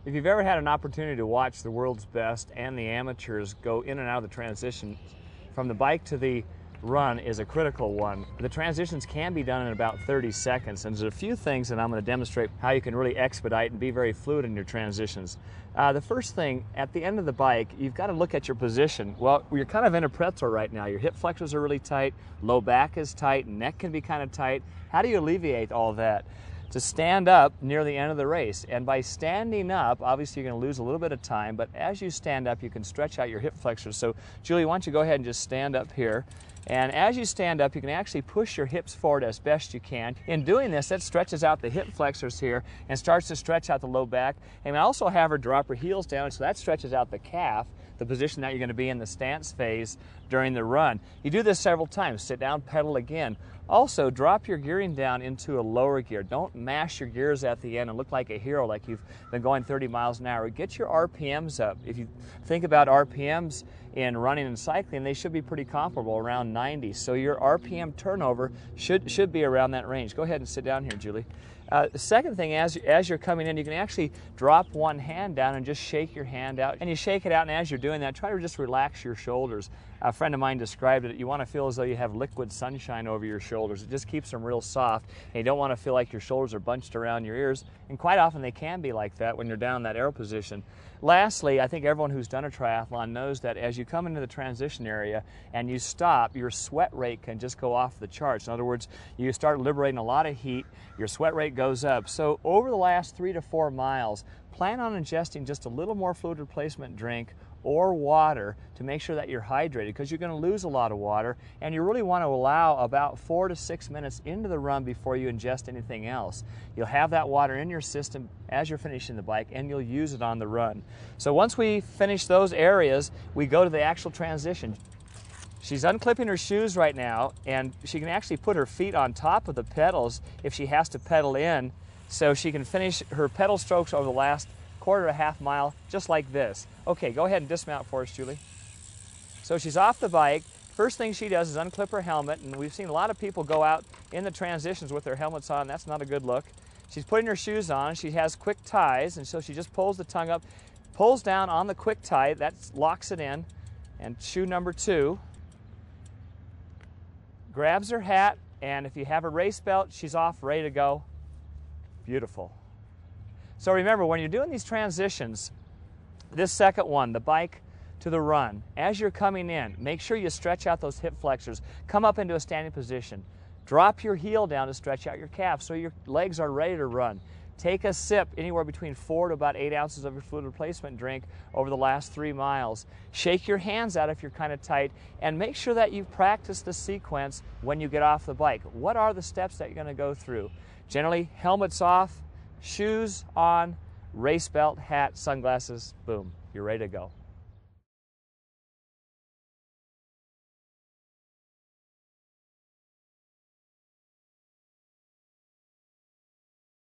If you've ever had an opportunity to watch the world's best and the amateurs go in and out of the transition, from the bike to the run is a critical one. The transitions can be done in about 30 seconds, and there's a few things that I'm going to demonstrate how you can really expedite and be very fluid in your transitions. The first thing, at the end of the bike, you've got to look at your position. Well, you're kind of in a pretzel right now. Your hip flexors are really tight, low back is tight, neck can be kind of tight. How do you alleviate all that? To stand up near the end of the race. And by standing up, obviously you're going to lose a little bit of time, but as you stand up, you can stretch out your hip flexors. So Julie, why don't you go ahead and just stand up here. And as you stand up, you can actually push your hips forward as best you can. In doing this, that stretches out the hip flexors here and starts to stretch out the low back. And also have her drop her heels down, so that stretches out the calf, the position that you're going to be in the stance phase during the run. You do this several times. Sit down, pedal again. Also, drop your gearing down into a lower gear. Don't mash your gears at the end and look like a hero like you've been going 30 miles an hour. Get your RPMs up. If you think about RPMs in running and cycling, they should be pretty comparable, around 90. So your RPM turnover should be around that range. Go ahead and sit down here, Julie. The second thing, as you're coming in, you can actually drop one hand down and just shake your hand out. And you shake it out, and as you're doing that, try to just relax your shoulders. A friend of mine described it, you want to feel as though you have liquid sunshine over your shoulders. It just keeps them real soft, and you don't want to feel like your shoulders are bunched around your ears. And quite often they can be like that when you're down in that arrow position. Lastly, I think everyone who's done a triathlon knows that as you come into the transition area and you stop, your sweat rate can just go off the charts. In other words, you start liberating a lot of heat, your sweat rate goes up. So over the last 3 to 4 miles, plan on ingesting just a little more fluid replacement drink or water to make sure that you're hydrated, because you're going to lose a lot of water, and you really want to allow about 4 to 6 minutes into the run before you ingest anything else. You'll have that water in your system as you're finishing the bike, and you'll use it on the run. So once we finish those areas, we go to the actual transition. She's unclipping her shoes right now, and she can actually put her feet on top of the pedals if she has to pedal in, so she can finish her pedal strokes over the last quarter to half mile just like this. Okay, go ahead and dismount for us, Julie. So she's off the bike. First thing she does is unclip her helmet, and we've seen a lot of people go out in the transitions with their helmets on. That's not a good look. She's putting her shoes on. She has quick ties, and so she just pulls the tongue up, pulls down on the quick tie, that locks it in, and shoe number 2. Grabs her hat, and if you have a race belt, she's off, ready to go. Beautiful. So remember, when you're doing these transitions, this second one, the bike to the run, as you're coming in, make sure you stretch out those hip flexors. Come up into a standing position. Drop your heel down to stretch out your calf so your legs are ready to run. Take a sip, anywhere between 4 to about 8 ounces of your fluid replacement drink over the last 3 miles. Shake your hands out if you're kind of tight, and make sure that you practice the sequence when you get off the bike. What are the steps that you're going to go through? Generally, helmets off, shoes on, race belt, hat, sunglasses, boom, you're ready to go.